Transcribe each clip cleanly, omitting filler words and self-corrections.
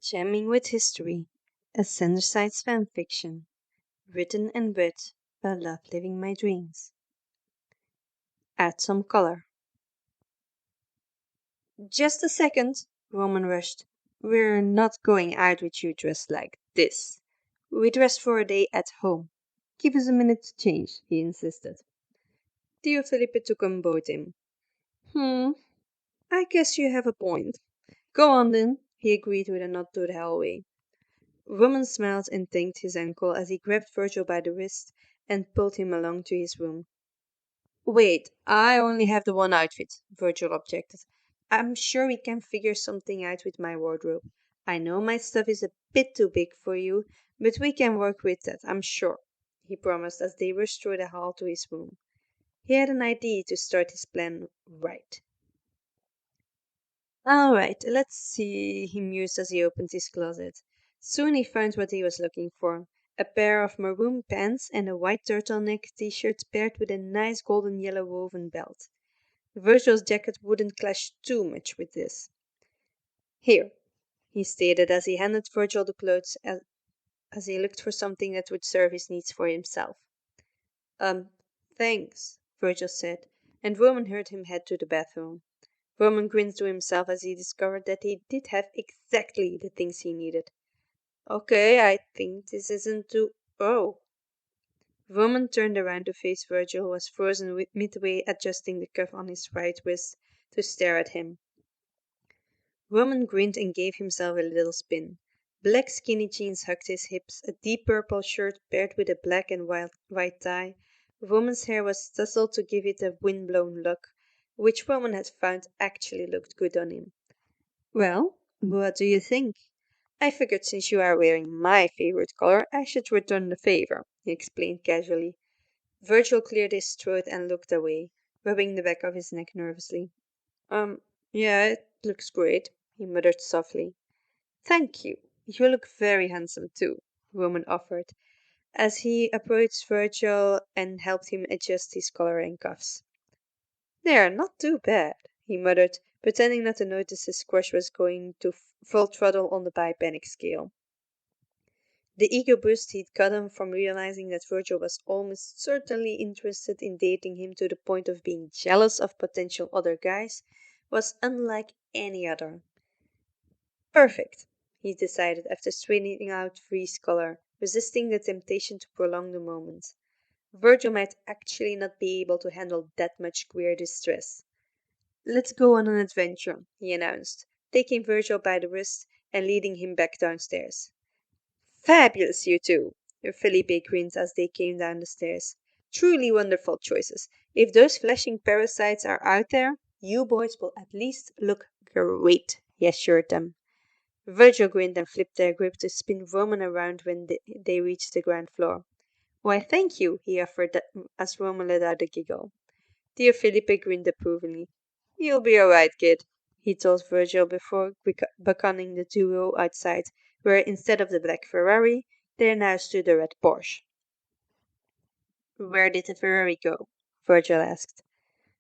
Jamming with History, a Sanderside's fan fiction, written and read by Love Living My Dreams. Add some color. Just a second, Roman rushed. We're not going out with you dressed like this. We dressed for a day at home. Give us a minute to change, he insisted. Tio Felipe took on board him. I guess you have a point. Go on then, he agreed with a nod to the hallway. Roman smiled and thanked his uncle as he grabbed Virgil by the wrist and pulled him along to his room. Wait, I only have the one outfit, Virgil objected. I'm sure we can figure something out with my wardrobe. I know my stuff is a bit too big for you, but we can work with that, I'm sure, he promised as they rushed through the hall to his room. He had an idea to start his plan right. All right, let's see, he mused as he opened his closet. Soon he found what he was looking for. A pair of maroon pants and a white turtleneck t-shirt paired with a nice golden yellow woven belt. Virgil's jacket wouldn't clash too much with this. Here, he stated as he handed Virgil the clothes as he looked for something that would serve his needs for himself. Thanks, Virgil said, and Roman heard him head to the bathroom. Roman grinned to himself as he discovered that he did have exactly the things he needed. Okay, I think this isn't too... Oh. Roman turned around to face Virgil, who was frozen midway adjusting the cuff on his right wrist to stare at him. Roman grinned and gave himself a little spin. Black skinny jeans hugged his hips, a deep purple shirt paired with a black and white tie. Roman's hair was tousled to give it a wind-blown look, which Roman had found actually looked good on him. Well, what do you think? I figured since you are wearing my favorite color, I should return the favor, he explained casually. Virgil cleared his throat and looked away, rubbing the back of his neck nervously. Yeah, it looks great, he muttered softly. Thank you. You look very handsome too, Roman offered, as he approached Virgil and helped him adjust his collar and cuffs. They're not too bad, he muttered, pretending not to notice his crush was going to full throttle on the bipanic scale. The ego boost he'd gotten from realizing that Virgil was almost certainly interested in dating him to the point of being jealous of potential other guys was unlike any other. Perfect, he decided after straightening out Free's collar, resisting the temptation to prolong the moment. Virgil might actually not be able to handle that much queer distress. Let's go on an adventure, he announced, taking Virgil by the wrist and leading him back downstairs. Fabulous, you two, Felipe grinned as they came down the stairs. Truly wonderful choices. If those flashing parasites are out there, you boys will at least look great, he assured them. Virgil grinned and flipped their grip to spin Roman around when they reached the ground floor. Why, thank you, he offered as Roman let out a giggle. Dear Felipe grinned approvingly. You'll be all right, kid, he told Virgil before beckoning the duo outside, where instead of the black Ferrari, there now stood a red Porsche. Where did the Ferrari go? Virgil asked.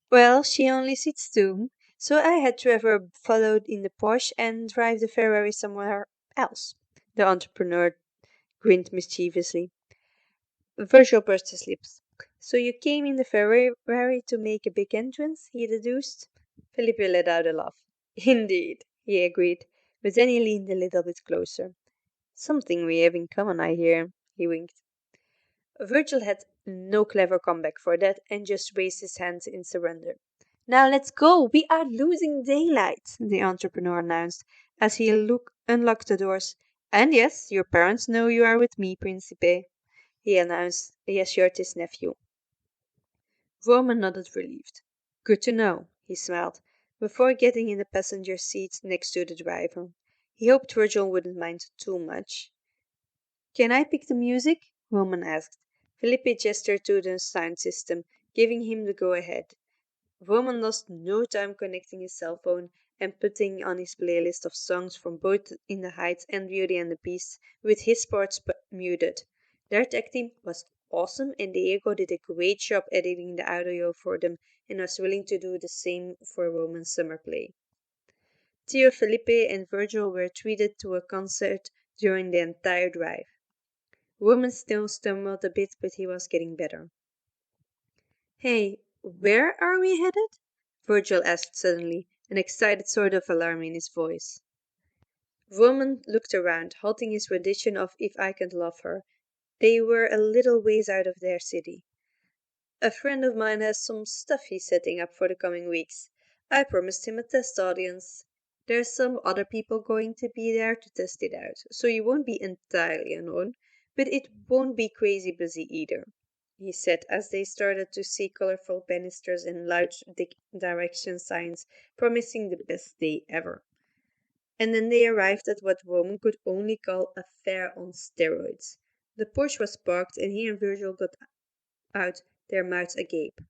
Well, she only seats two, so I had Trevor follow in the Porsche and drive the Ferrari somewhere else. The entrepreneur grinned mischievously. Virgil pursed his lips. So you came in the Ferrari to make a big entrance, he deduced. Felipe let out a laugh. Indeed, he agreed, but then he leaned a little bit closer. Something we have in common, I hear, he winked. Virgil had no clever comeback for that and just raised his hands in surrender. Now let's go, we are losing daylight, the entrepreneur announced as he unlocked the doors. And yes, your parents know you are with me, Principe, he assured his nephew. Roman nodded relieved. Good to know, he smiled, before getting in the passenger seat next to the driver. He hoped Virgil wouldn't mind too much. Can I pick the music? Roman asked. Felipe gestured to the sound system, giving him the go-ahead. Roman lost no time connecting his cell phone and putting on his playlist of songs from both In the Heights and Beauty and the Beast, with his parts muted. Their tag team was awesome, and Diego did a great job editing the audio for them and was willing to do the same for Roman's summer play. Theo, Felipe, and Virgil were treated to a concert during the entire drive. Roman still stumbled a bit, but he was getting better. Hey, where are we headed? Virgil asked suddenly, an excited sort of alarm in his voice. Roman looked around, halting his rendition of If I Can't Love Her. They were a little ways out of their city. A friend of mine has some stuff he's setting up for the coming weeks. I promised him a test audience. There's some other people going to be there to test it out, so you won't be entirely alone, but it won't be crazy busy either, he said as they started to see colorful banisters and loud direction signs promising the best day ever. And then they arrived at what Roman could only call a fair on steroids. The Porsche was parked and he and Virgil got out, their mouths agape.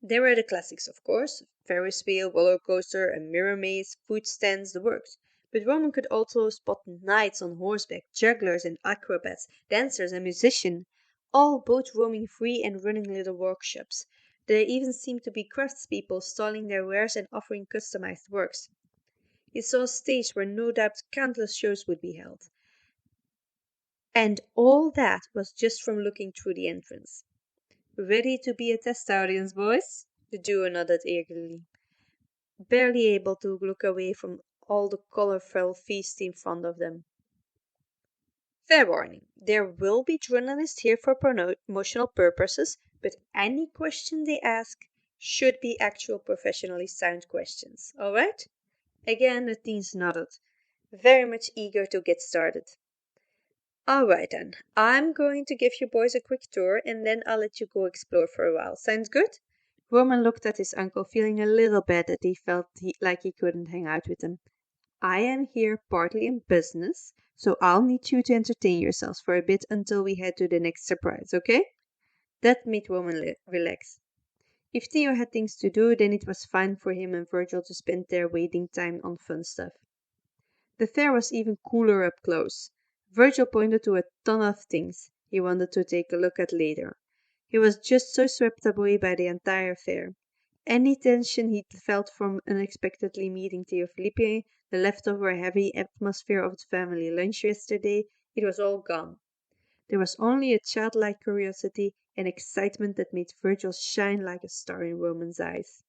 There were the classics, of course: Ferris wheel, roller coaster, a mirror maze, food stands, the works. But Roman could also spot knights on horseback, jugglers and acrobats, dancers and musicians, all both roaming free and running little workshops. There even seemed to be craftspeople stalling their wares and offering customized works. He saw a stage where no doubt countless shows would be held. And all that was just from looking through the entrance. Ready to be a test audience, boys? The duo nodded eagerly, barely able to look away from all the colorful feast in front of them. Fair warning, there will be journalists here for promotional purposes, but any question they ask should be actual professionally sound questions, all right? Again, the teens nodded, very much eager to get started. All right then, I'm going to give you boys a quick tour and then I'll let you go explore for a while. Sounds good? Roman looked at his uncle, feeling a little bad that he felt like he couldn't hang out with him. I am here partly in business, so I'll need you to entertain yourselves for a bit until we head to the next surprise, okay? That made Roman relax. If Theo had things to do, then it was fine for him and Virgil to spend their waiting time on fun stuff. The fair was even cooler up close. Virgil pointed to a ton of things he wanted to take a look at later. He was just so swept away by the entire affair. Any tension he'd felt from unexpectedly meeting Theo Felipe, the leftover heavy atmosphere of the family lunch yesterday, it was all gone. There was only a childlike curiosity and excitement that made Virgil shine like a star in Roman's eyes.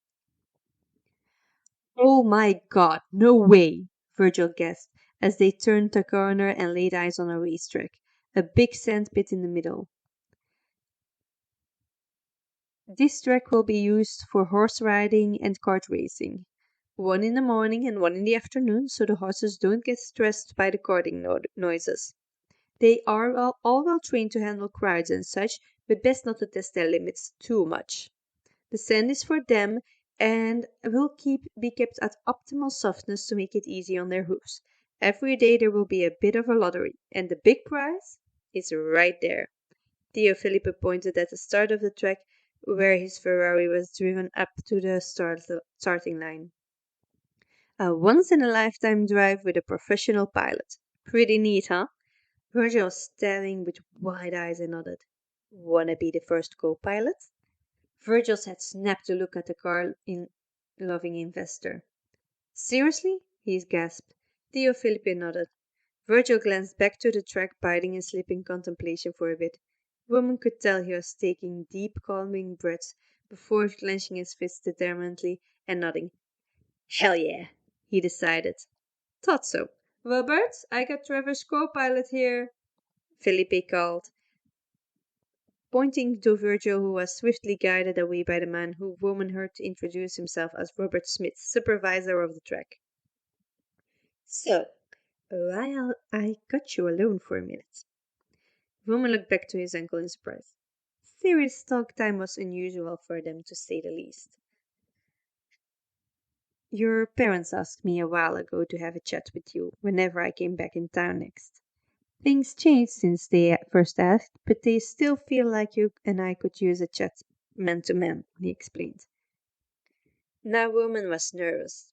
Oh my God, no way! Virgil gasped as they turned the corner and laid eyes on a racetrack, a big sand pit in the middle. This track will be used for horse riding and kart racing. One in the morning and one in the afternoon, so the horses don't get stressed by the karting noises. They are all well trained to handle crowds and such, but best not to test their limits too much. The sand is for them and will be kept at optimal softness to make it easy on their hooves. Every day there will be a bit of a lottery, and the big prize is right there. Theo Felipe pointed at the start of the track where his Ferrari was driven up to the starting line. A once-in-a-lifetime drive with a professional pilot. Pretty neat, huh? Virgil was staring with wide eyes and nodded. Wanna be the first co-pilot? Virgil's head snapped to look at the car-loving investor. Seriously? He gasped. Theo Felipe nodded. Virgil glanced back to the track, biting his lip in contemplation for a bit. Roman could tell he was taking deep, calming breaths before clenching his fists determinedly and nodding. Hell yeah, he decided. Thought so. Robert, I got Trevor's co-pilot here, Felipe called, pointing to Virgil, who was swiftly guided away by the man who Roman heard to introduce himself as Robert Smith, supervisor of the track. So, while I got you alone for a minute. Roman looked back to his uncle in surprise. Serious talk time was unusual for them, to say the least. Your parents asked me a while ago to have a chat with you whenever I came back in town next. Things changed since they first asked, but they still feel like you and I could use a chat man to man, he explained. Now Roman was nervous.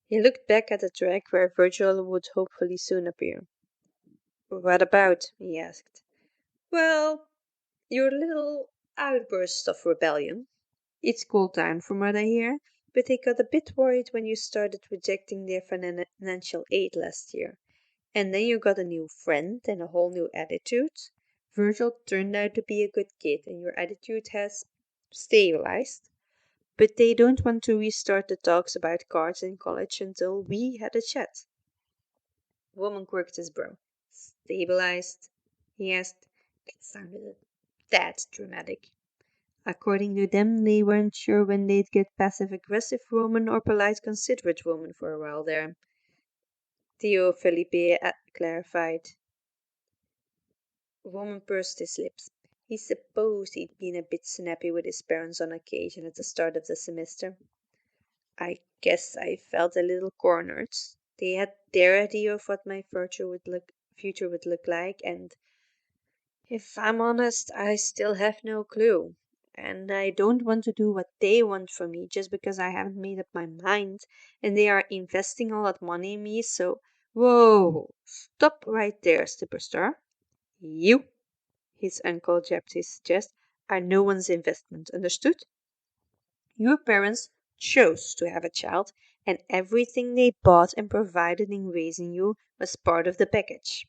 He looked back at the track where Virgil would hopefully soon appear. What about? He asked. Well, your little outburst of rebellion. It's cooled down from what I hear, but they got a bit worried when you started rejecting their financial aid last year. And then you got a new friend and a whole new attitude. Virgil turned out to be a good kid, and your attitude has stabilized. But they don't want to restart the talks about cards in college until we had a chat. Woman quirked his brow. Stabilized? He asked. It sounded that dramatic. According to them, they weren't sure when they'd get passive-aggressive woman or polite, considerate woman for a while there. Theo Felipe clarified. Woman pursed his lips. He supposed he'd been a bit snappy with his parents on occasion at the start of the semester. I guess I felt a little cornered. They had their idea of what my future would look like, and if I'm honest, I still have no clue. And I don't want to do what they want from me just because I haven't made up my mind and they are investing all that money in me, so whoa, stop right there, superstar. You, his uncle jabbed his chest, are no one's investment, understood? Your parents chose to have a child, and everything they bought and provided in raising you was part of the package.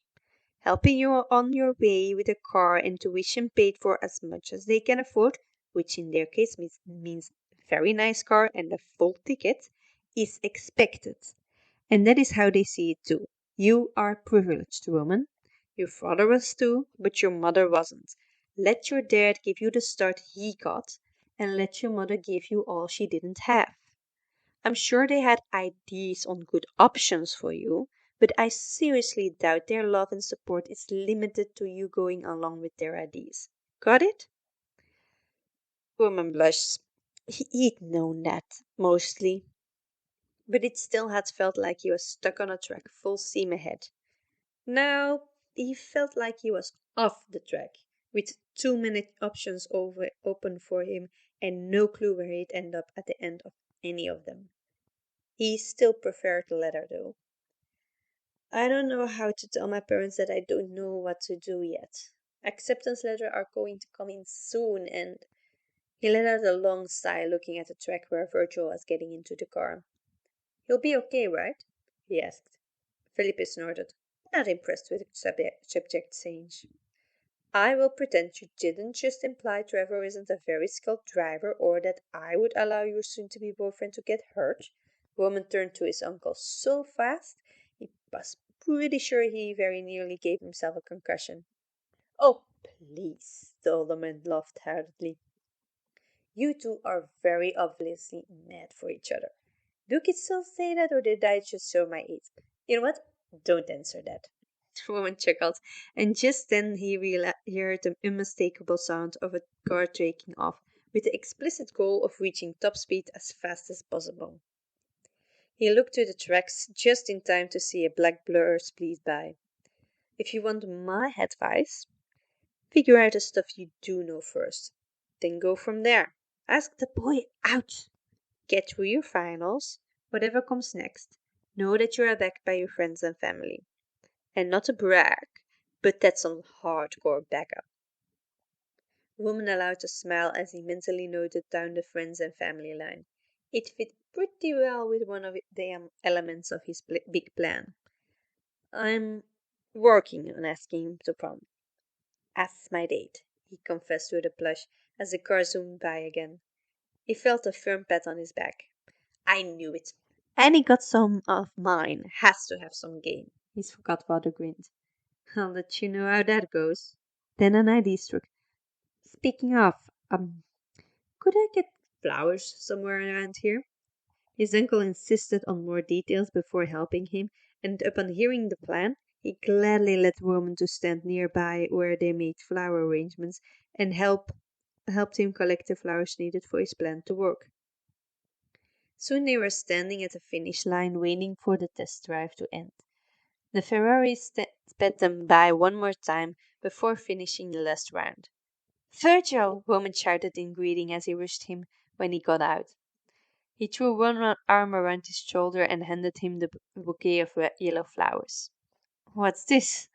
Helping you on your way with a car and tuition paid for as much as they can afford, which in their case means a very nice car and a full ticket, is expected. And that is how they see it too. You are a privileged woman. Your father was too, but your mother wasn't. Let your dad give you the start he got, and let your mother give you all she didn't have. I'm sure they had ideas on good options for you, but I seriously doubt their love and support is limited to you going along with their ideas. Got it? Woman blushed. He'd known that, mostly, but it still had felt like he was stuck on a track full steam ahead. Now he felt like he was off the track, with too many options open for him and no clue where he'd end up at the end of any of them. He still preferred the latter, though. I don't know how to tell my parents that I don't know what to do yet. Acceptance letters are going to come in soon, and he let out a long sigh looking at the track where Virgil was getting into the car. He'll be okay, right? He asked. Felipe snorted, not impressed with the subject change. I will pretend you didn't just imply Trevor isn't a very skilled driver or that I would allow your soon-to-be boyfriend to get hurt. Woman turned to his uncle so fast he was pretty sure he very nearly gave himself a concussion. Oh, please, the older man laughed heartily. You two are very obviously mad for each other. Do kids still say that, or did I just show my age? You know what? Don't answer that. The woman chuckled, and just then he heard the unmistakable sound of a car taking off, with the explicit goal of reaching top speed as fast as possible. He looked to the tracks just in time to see a black blur speed by. If you want my advice, figure out the stuff you do know first. Then go from there. Ask the boy out. Get through your finals. Whatever comes next, know that you are backed by your friends and family. And not to brag, but that's some hardcore backup. Woman allowed a smile as he mentally noted down the friends and family line. It fit pretty well with one of the elements of his big plan. I'm working on asking him to prom. As my date, he confessed with a blush as the car zoomed by again. He felt a firm pat on his back. I knew it. Any godson of mine has to have some game. His godfather grinned. I'll let you know how that goes. Then an idea struck. Speaking of, could I get flowers somewhere around here? His uncle insisted on more details before helping him, and upon hearing the plan, he gladly let the woman to stand nearby where they made flower arrangements and helped him collect the flowers needed for his plan to work. Soon they were standing at the finish line waiting for the test drive to end. The Ferrari sped them by one more time before finishing the last round. Virgil! Roman shouted in greeting as he rushed him when he got out. He threw one arm around his shoulder and handed him the bouquet of yellow flowers. What's this?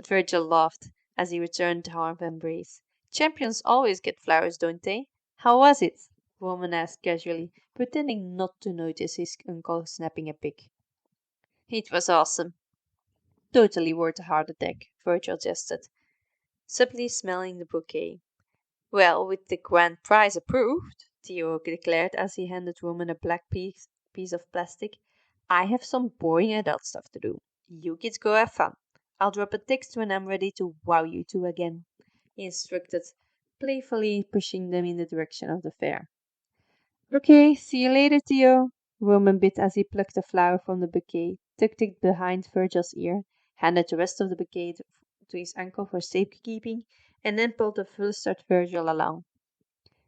Virgil laughed as he returned the arm embrace. Champions always get flowers, don't they? How was it? Woman asked casually, pretending not to notice his uncle snapping a pic. It was awesome. Totally worth a heart attack, Virgil jested, subtly smelling the bouquet. Well, with the grand prize approved, Theo declared as he handed Woman a black piece of plastic. I have some boring adult stuff to do. You kids go have fun. I'll drop a text when I'm ready to wow you two again, he instructed, playfully pushing them in the direction of the fair. Okay, see you later, Theo. Roman bit as he plucked a flower from the bouquet, tucked it behind Virgil's ear, handed the rest of the bouquet to his uncle for safekeeping, and then pulled the flustered Virgil along.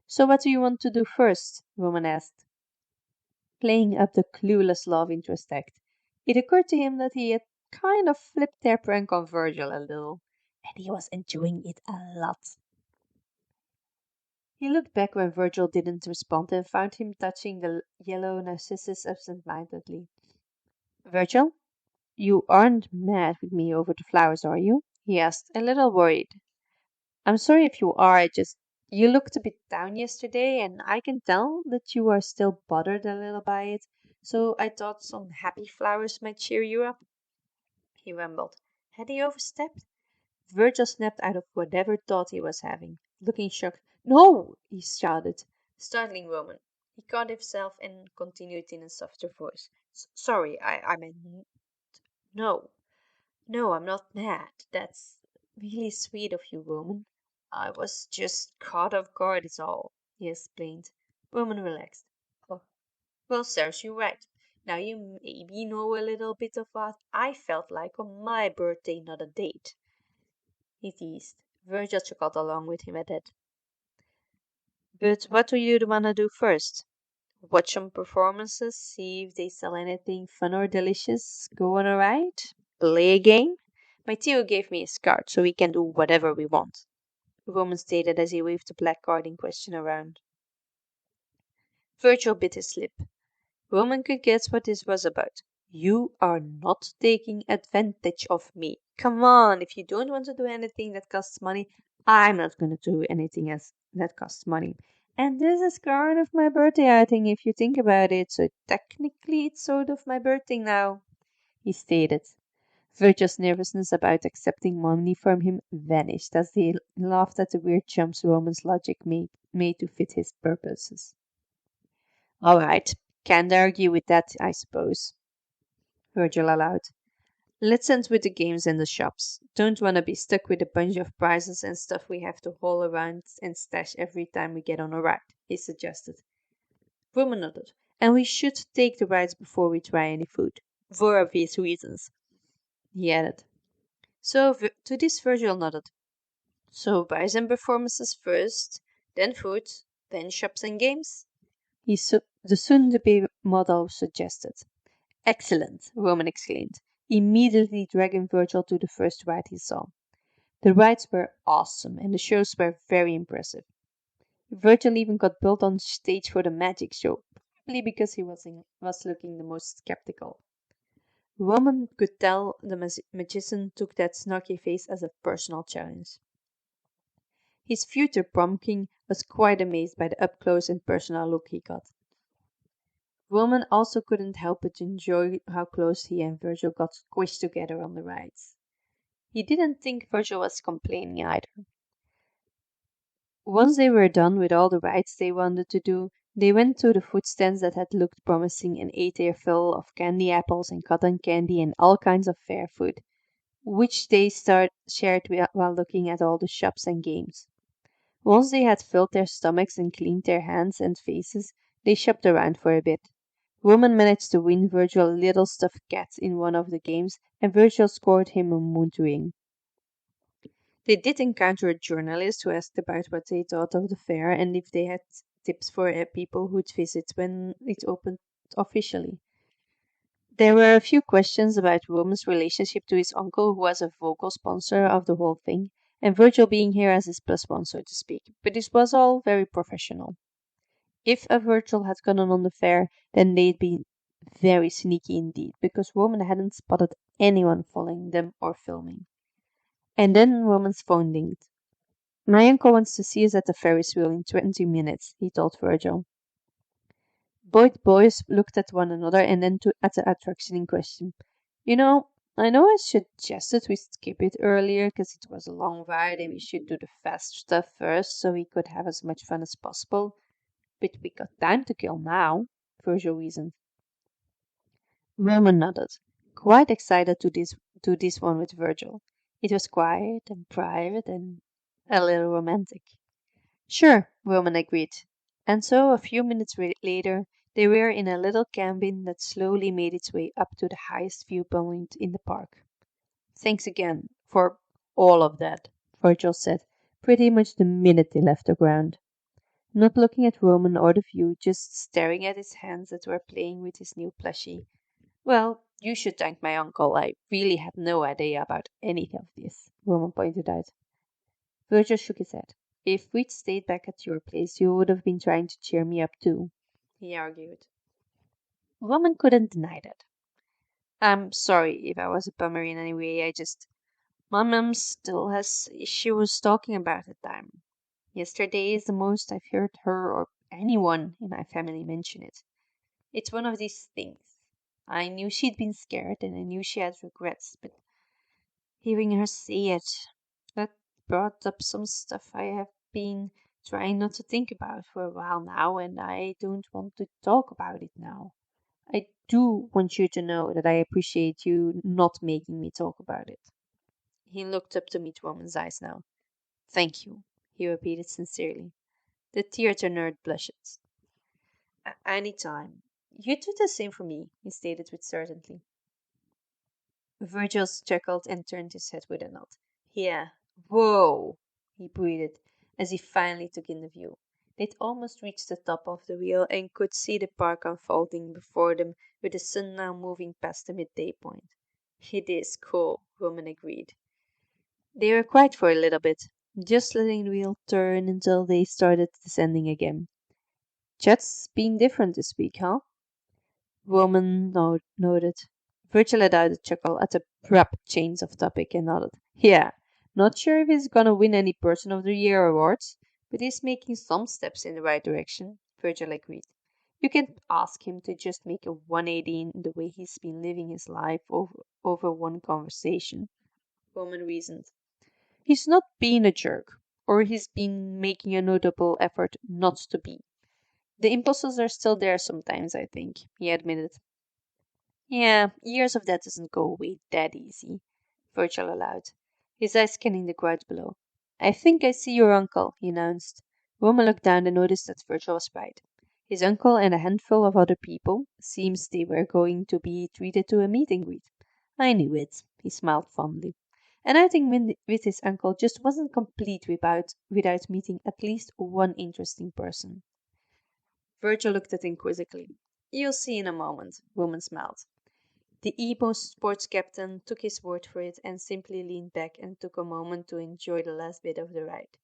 So what do you want to do first? Roman asked, playing up the clueless love interest act. It occurred to him that he had kind of flipped their prank on Virgil a little, and he was enjoying it a lot. He looked back when Virgil didn't respond and found him touching the yellow narcissus absent-mindedly. Virgil, you aren't mad with me over the flowers, are you? He asked, a little worried. I'm sorry if you are, you looked a bit down yesterday, and I can tell that you are still bothered a little by it, so I thought some happy flowers might cheer you up. He rumbled. Had he overstepped? Virgil snapped out of whatever thought he was having, looking shocked. No! He shouted, startling Roman. He caught himself and continued in a softer voice. Sorry, I meant no. No, I'm not mad. That's really sweet of you, Roman. I was just caught off guard is all, he explained. Roman relaxed. Oh, well, serves you right. Now you maybe know a little bit of what I felt like on my birthday, not a date, he teased. Virgil chuckled along with him at that. But what do you want to do first? Watch some performances, see if they sell anything fun or delicious, go on a ride, play a game? My Theo gave me his card, so we can do whatever we want, Roman stated as he waved the black card in question around. Virgil bit his lip. Roman could guess what this was about. You are not taking advantage of me. Come on, if you don't want to do anything that costs money, I'm not going to do anything else that costs money. And this is kind of my birthday outing if you think about it, so technically it's sort of my birthday now, he stated. Virgil's nervousness about accepting money from him vanished as he laughed at the weird jumps Roman's logic made to fit his purposes. All right, can't argue with that, I suppose, Virgil allowed. Let's end with the games and the shops. Don't want to be stuck with a bunch of prizes and stuff we have to haul around and stash every time we get on a ride, he suggested. Roman nodded. And we should take the rides before we try any food. For obvious reasons, he added. So to this Virgil nodded. So buys and performances first, then food, then shops and games? The soon-to-be model suggested. Excellent, Roman exclaimed, immediately dragging Virgil to the first ride he saw. The rides were awesome, and the shows were very impressive. Virgil even got built on stage for the magic show, probably because he was looking the most skeptical. Roman could tell the magician took that snarky face as a personal challenge. His future prom king was quite amazed by the up-close and personal look he got. Roman also couldn't help but enjoy how close he and Virgil got squished together on the rides. He didn't think Virgil was complaining either. Once they were done with all the rides they wanted to do, they went to the food stands that had looked promising and ate their fill of candy apples and cotton candy and all kinds of fair food, which they shared while looking at all the shops and games. Once they had filled their stomachs and cleaned their hands and faces, they shopped around for a bit. Roman managed to win Virgil a little stuffed cat in one of the games, and Virgil scored him a moon ring. They did encounter a journalist who asked about what they thought of the fair and if they had tips for people who'd visit when it opened officially. There were a few questions about Roman's relationship to his uncle, who was a vocal sponsor of the whole thing, and Virgil being here as his plus one, so to speak, but this was all very professional. If a Virgil had gotten on the fair, then they'd be very sneaky indeed, because Roman hadn't spotted anyone following them or filming. And then Roman's phone dinged. My uncle wants to see us at the Ferris wheel in 20 minutes, he told Virgil. Both boys looked at one another and then at the attraction in question. You know, I know I suggested we skip it earlier because it was a long ride and we should do the fast stuff first so we could have as much fun as possible. But we got time to kill now, Virgil reasoned. Roman nodded, quite excited to this one with Virgil. It was quiet and private and a little romantic. Sure, Roman agreed. And so a few minutes later, they were in a little cabin that slowly made its way up to the highest viewpoint in the park. Thanks again for all of that, Virgil said, pretty much the minute they left the ground. Not looking at Roman or the view, just staring at his hands that were playing with his new plushie. Well, you should thank my uncle. I really had no idea about any of this, Roman pointed out. Virgil shook his head. If we'd stayed back at your place, you would have been trying to cheer me up too, he argued. Roman couldn't deny that. I'm sorry if I was a bummer in any way. My mom still has issues talking about the time. Yesterday is the most I've heard her or anyone in my family mention it. It's one of these things. I knew she'd been scared and I knew she had regrets, but hearing her say it, that brought up some stuff I have been trying not to think about for a while now, and I don't want to talk about it now. I do want you to know that I appreciate you not making me talk about it. He looked up to meet Roman's eyes now. Thank you, he repeated sincerely. The theater-nerd blushed. Any time. You do the same for me, he stated with certainty. Virgil chuckled and turned his head with a nod. Yeah. Whoa, he breathed as he finally took in the view. They'd almost reached the top of the wheel and could see the park unfolding before them with the sun now moving past the midday point. It is cool, Roman agreed. They were quiet for a little bit, just letting the wheel turn until they started descending again. Chet's been different this week, huh? Roman nodded. Virgil let out a chuckle at the abrupt change of topic and nodded. Yeah, not sure if he's gonna win any Person of the Year awards, but he's making some steps in the right direction, Virgil agreed. You can ask him to just make a 180 in the way he's been living his life over one conversation, Roman reasoned. He's not being a jerk, or he's been making a notable effort not to be. The impulses are still there sometimes, I think, he admitted. Yeah, years of that doesn't go away that easy, Virgil allowed, his eyes scanning the crowd below. I think I see your uncle, he announced. Roman looked down and noticed that Virgil was right. His uncle and a handful of other people seems they were going to be treated to a meet and greet. I knew it, he smiled fondly. And I think with his uncle just wasn't complete without meeting at least one interesting person. Virgil looked at him quizzically. You'll see in a moment, Roman smiled. The emo sports captain took his word for it and simply leaned back and took a moment to enjoy the last bit of the ride.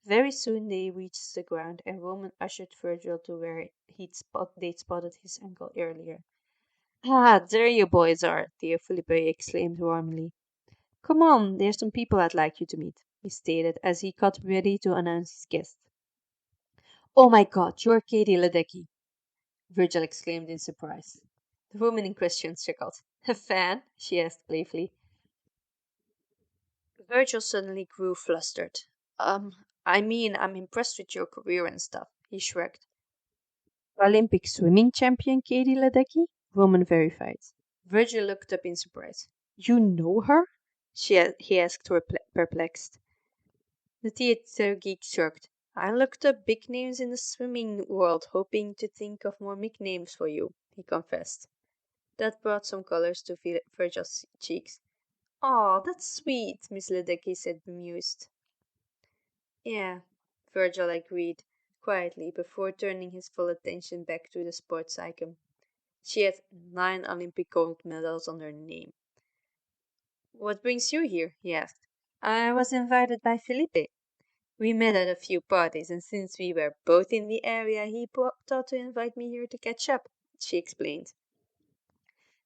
Very soon they reached the ground and Roman ushered Virgil to where they'd spotted his uncle earlier. Ah, there you boys are, dear Felipe exclaimed warmly. Come on, there's some people I'd like you to meet, he stated as he got ready to announce his guest. Oh my god, you're Katie Ledecky, Virgil exclaimed in surprise. The woman in question chuckled. A fan? She asked playfully. Virgil suddenly grew flustered. I mean, I'm impressed with your career and stuff, he shrugged. Olympic swimming champion Katie Ledecky? Roman verified. Virgil looked up in surprise. You know her? He asked, perplexed. The theater geek shrugged. I looked up big names in the swimming world, hoping to think of more nicknames for you, he confessed. That brought some colors to Virgil's cheeks. "Oh, that's sweet," Miss Ledecky said, bemused. "Yeah," Virgil agreed, quietly, before turning his full attention back to the sports icon. She had 9 Olympic gold medals on her name. "What brings you here?" he asked. "I was invited by Felipe. We met at a few parties, and since we were both in the area, he thought to invite me here to catch up," she explained.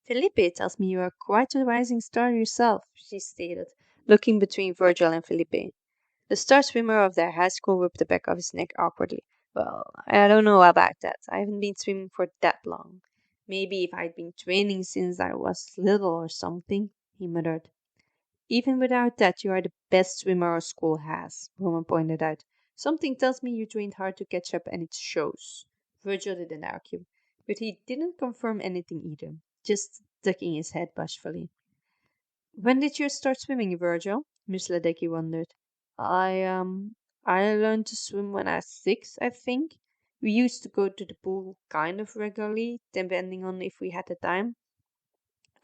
"Felipe tells me you are quite a rising star yourself," she stated, looking between Virgil and Felipe. The star swimmer of their high school whipped the back of his neck awkwardly. Well, I don't know about that. I haven't been swimming for that long. Maybe if I'd been training since I was little or something, he muttered. Even without that, you are the best swimmer our school has, Roman pointed out. Something tells me you trained hard to catch up and it shows. Virgil didn't argue, but he didn't confirm anything either, just ducking his head bashfully. When did you start swimming, Virgil? Miss Ledecky wondered. I learned to swim when I was 6, I think. We used to go to the pool kind of regularly, depending on if we had the time.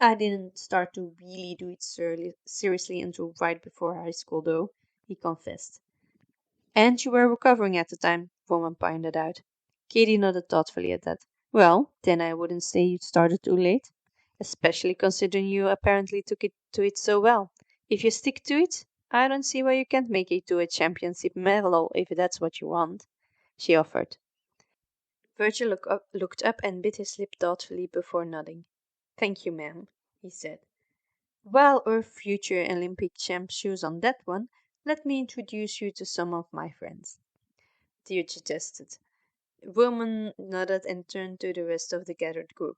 I didn't start to really do it seriously until right before high school, though, he confessed. And you were recovering at the time, Roman pointed out. Katie nodded thoughtfully at that. Well, then I wouldn't say you started too late, especially considering you apparently took it to it so well. If you stick to it, I don't see why you can't make it to a championship medal if that's what you want, she offered. Virgil looked up and bit his lip thoughtfully before nodding. Thank you, ma'am, he said. While our future Olympic champ chews on that one, let me introduce you to some of my friends, Theo suggested. Roman nodded and turned to the rest of the gathered group.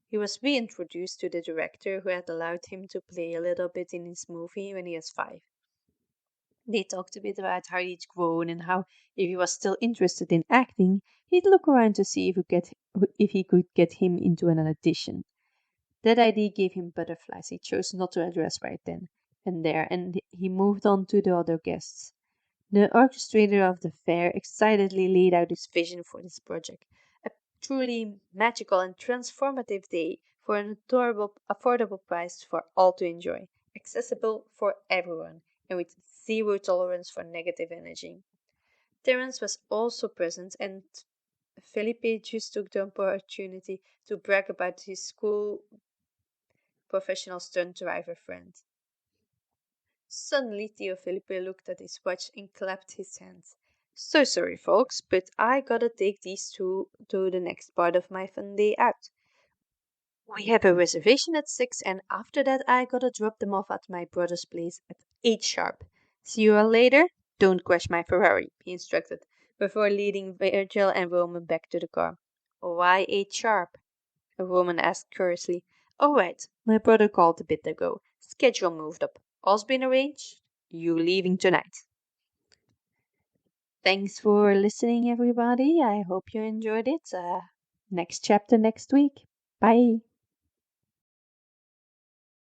He was reintroduced to the director who had allowed him to play a little bit in his movie when he was 5. They talked a bit about how he'd grown and how, if he was still interested in acting, he'd look around to see if he could get him into an audition. That idea gave him butterflies he chose not to address right then and there, and he moved on to the other guests. The orchestrator of the fair excitedly laid out his vision for this project, a truly magical and transformative day for an adorable, affordable price for all to enjoy, accessible for everyone, and with zero tolerance for negative energy. Terence was also present, and Felipe just took the opportunity to brag about his school professional stunt driver friend. Suddenly, Theo Felipe looked at his watch and clapped his hands. So sorry, folks, but I gotta take these two to the next part of my fun day out. We have a reservation at 6, and after that, I gotta drop them off at my brother's place at 8 sharp. See you all later. Don't crash my Ferrari, he instructed, before leading Virgil and Roman back to the car. Why 8 sharp? Roman asked curiously. All right, my brother called a bit ago. Schedule moved up. All's been arranged. You leaving tonight. Thanks for listening, everybody. I hope you enjoyed it. Next chapter next week. Bye.